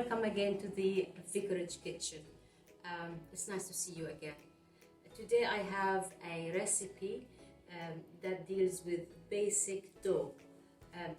welcome again to the Vicarage Kitchen. It's nice to see you again. Today I have a recipe that deals with basic dough.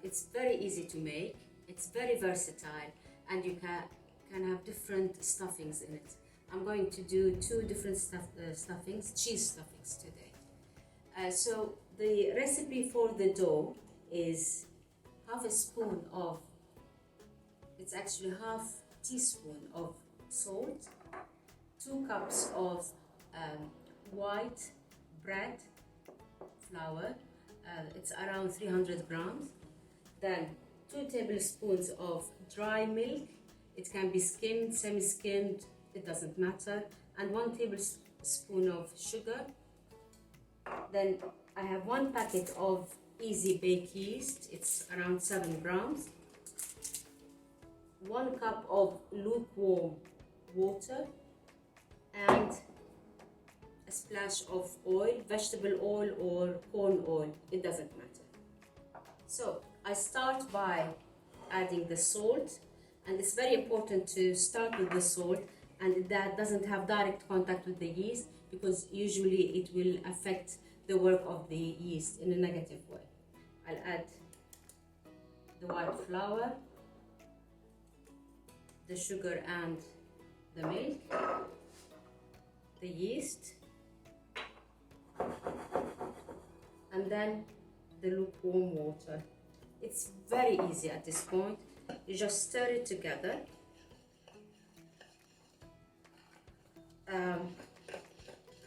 It's very easy to make, it's very versatile, and you can have different stuffings in it. I'm going to do two different stuffings, cheese stuffings today. So the recipe for the dough is half a spoon of, it's actually half teaspoon of salt, 2 cups of white bread flour, it's around 300 grams, then 2 tablespoons of dry milk, it can be skimmed, semi-skimmed, it doesn't matter, and 1 tablespoon of sugar. Then I have 1 packet of easy bake yeast, it's around 7 grams, 1 cup of lukewarm water, and a splash of oil, vegetable oil or corn oil, it doesn't matter. So I start by adding the salt, and it's very important to start with the salt and that doesn't have direct contact with the yeast, because usually it will affect the work of the yeast in a negative way. I'll add the white flour, the sugar and the milk, the yeast, and then the lukewarm water. It's very easy at this point. You just stir it together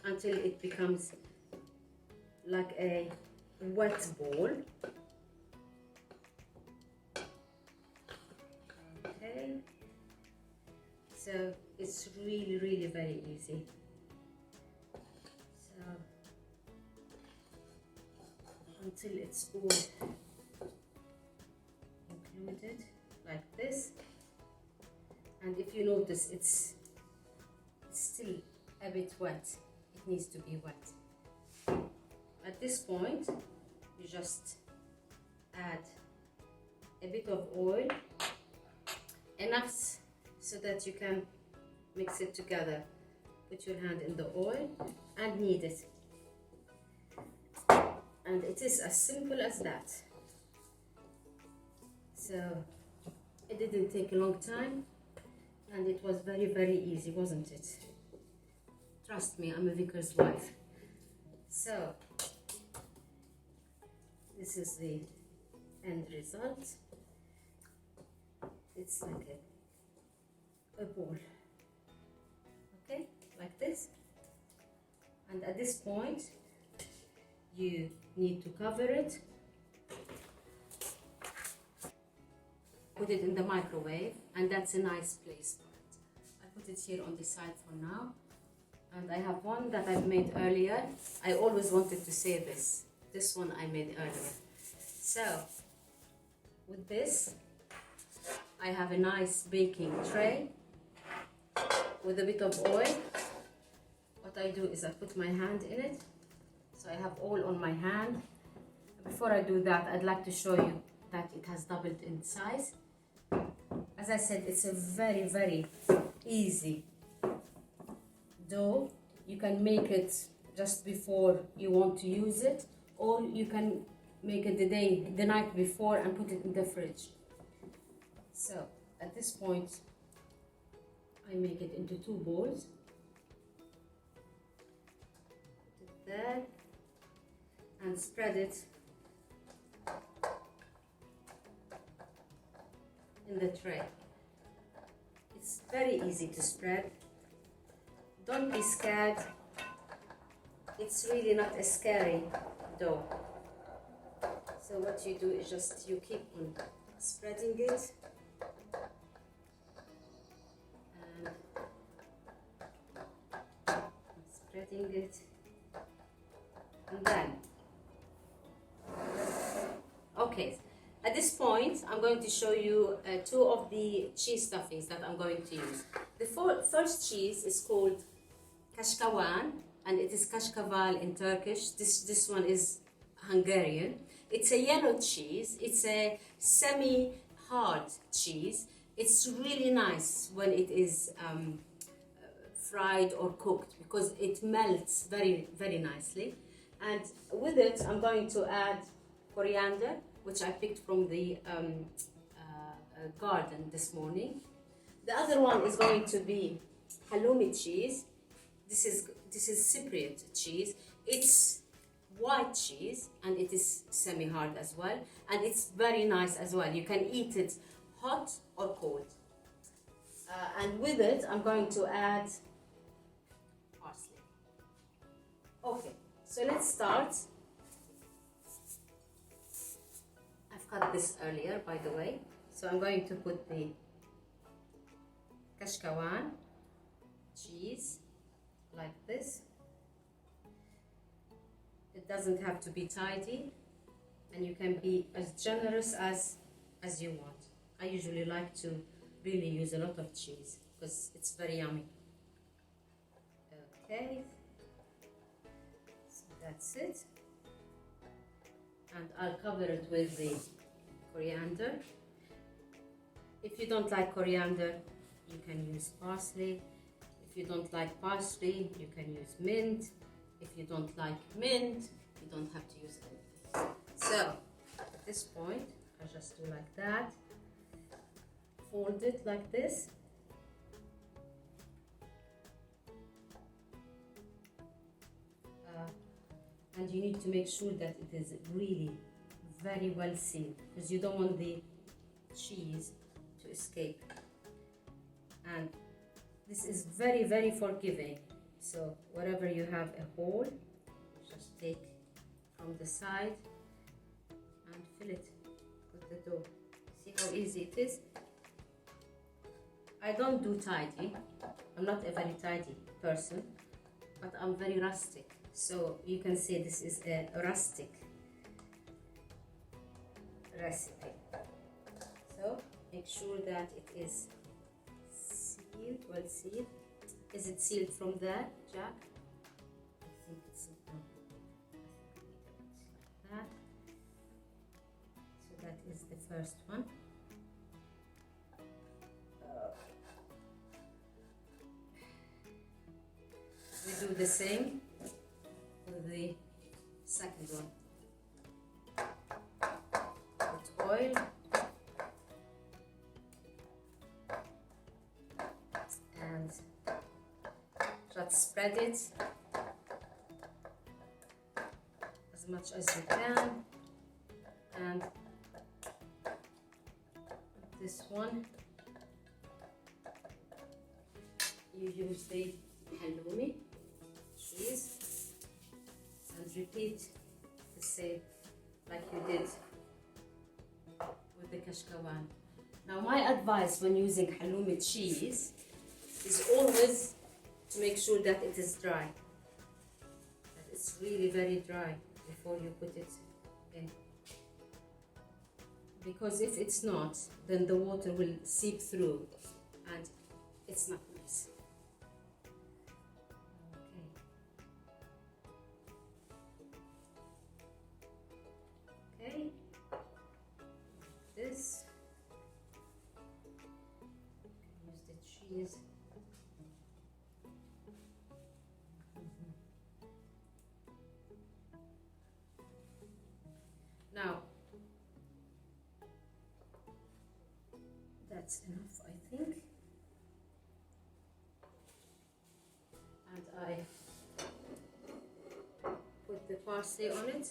until it becomes like a wet ball. Okay, so it's really very easy. So until it's all included like this, and if you notice it's still a bit wet, it needs to be wet. At this point you just add a bit of oil, enough so that you can mix it together. Put your hand in the oil and knead it, and it is as simple as that. So it didn't take a long time and it was very easy, wasn't it? Trust me, I'm a vicar's wife. So this is the end result. It's like a ball, okay, like this. And at this point you need to cover it, put it in the microwave, and that's a nice place for it. I put it here on the side for now, and I have one that I've made earlier. I always wanted to say this one I made earlier. So with this I have a nice baking tray with a bit of oil. What I do is I put my hand in it, so I have oil on my hand. Before I do that, I'd like to show you that it has doubled in size. As I said, it's a very easy dough. You can make it just before you want to use it, or you can make it the night before and put it in the fridge. So at this point I make it into 2 balls. Put it there and spread it in the tray. It's very easy to spread. Don't be scared. It's really not a scary dough. So what you do is just you keep on spreading it and spreading it, and then okay. At this point, I'm going to show you 2 of the cheese stuffings that I'm going to use. The first cheese is called Kashkaval, and it is Kashkaval in Turkish. This one is Hungarian. It's a yellow cheese. It's a semi-hard cheese. It's really nice when it is fried or cooked because it melts very, very nicely. And with it, I'm going to add coriander, which I picked from the garden this morning. The other one is going to be halloumi cheese. This is Cypriot cheese. It's white cheese and it is semi-hard as well, and it's very nice as well. You can eat it hot or cold. And with it, I'm going to add parsley. Okay, so let's start. I've cut this earlier, by the way. So I'm going to put the Kashkaval cheese like this. It doesn't have to be tidy, and you can be as generous as you want. I usually like to really use a lot of cheese because it's very yummy. Okay, so that's it. And I'll cover it with the coriander. If you don't like coriander, you can use parsley. If you don't like parsley, you can use mint. If you don't like mint, you don't have to use anything. So at this point, I just do like that. Fold it like this. And you need to make sure that it is really very well sealed because you don't want the cheese to escape. And this is very, very forgiving. So wherever you have a hole, just take from the side and fill it with the dough. See how easy it is? I don't do tidy. I'm not a very tidy person, but I'm very rustic. So you can say this is a rustic recipe. So make sure that it is sealed, well sealed. Is it sealed from there, Jack? I think it's like that. So that is the first one. We do the same with the second one. Put oil. And just spread it as much as you can. And this one, you use the halloumi cheese and repeat the same like you did with the Kashkaval. Now my advice when using halloumi cheese is always to make sure that it is dry, that it's really very dry before you put it in, because if it's not, then the water will seep through and it's not nice. Okay, this, use the cheese. Now, that's enough, I think. And I put the parsley on it.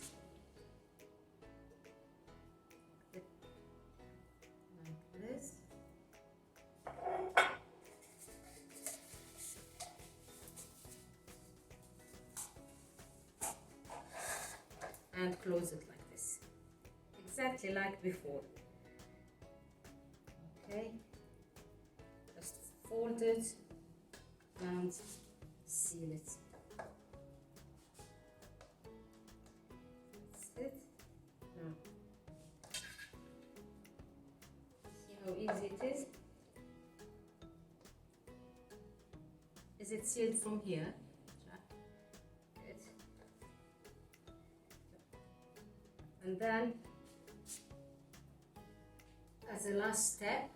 Like this. And close it like this. Exactly like before. Okay, just fold it and seal it. That's it. Now, see how easy it is? Is it sealed from here? Good. And then, as a last step,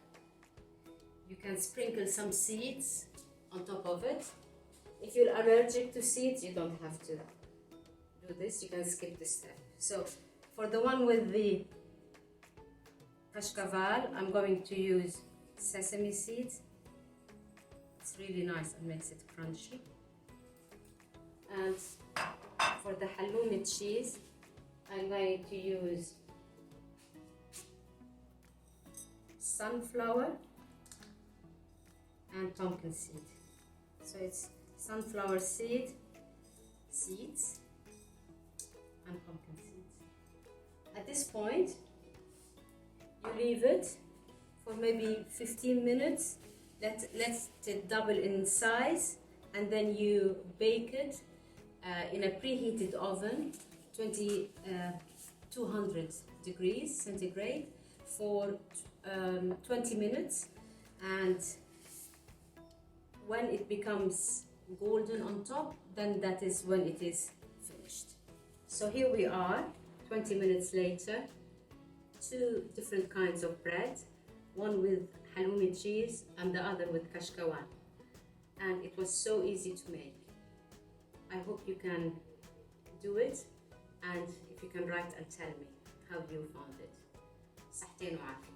You can sprinkle some seeds on top of it. If you're allergic to seeds, you don't have to do this. You can skip this step. So for the one with the Kashkaval, I'm going to use sesame seeds. It's really nice and makes it crunchy. And for the Halloumi cheese, I'm going to use sunflower and pumpkin seed. So it's sunflower seeds and pumpkin seeds. At this point, you leave it for maybe 15 minutes. Let it double in size, and then you bake it in a preheated oven, 200 degrees centigrade for 20 minutes. And when it becomes golden on top, then that is when it is finished. So here we are, 20 minutes later, two different kinds of bread, one with Halloumi cheese and the other with Kashkaval. And it was so easy to make. I hope you can do it, and if you can write and tell me how you found it. صحتين وعافية.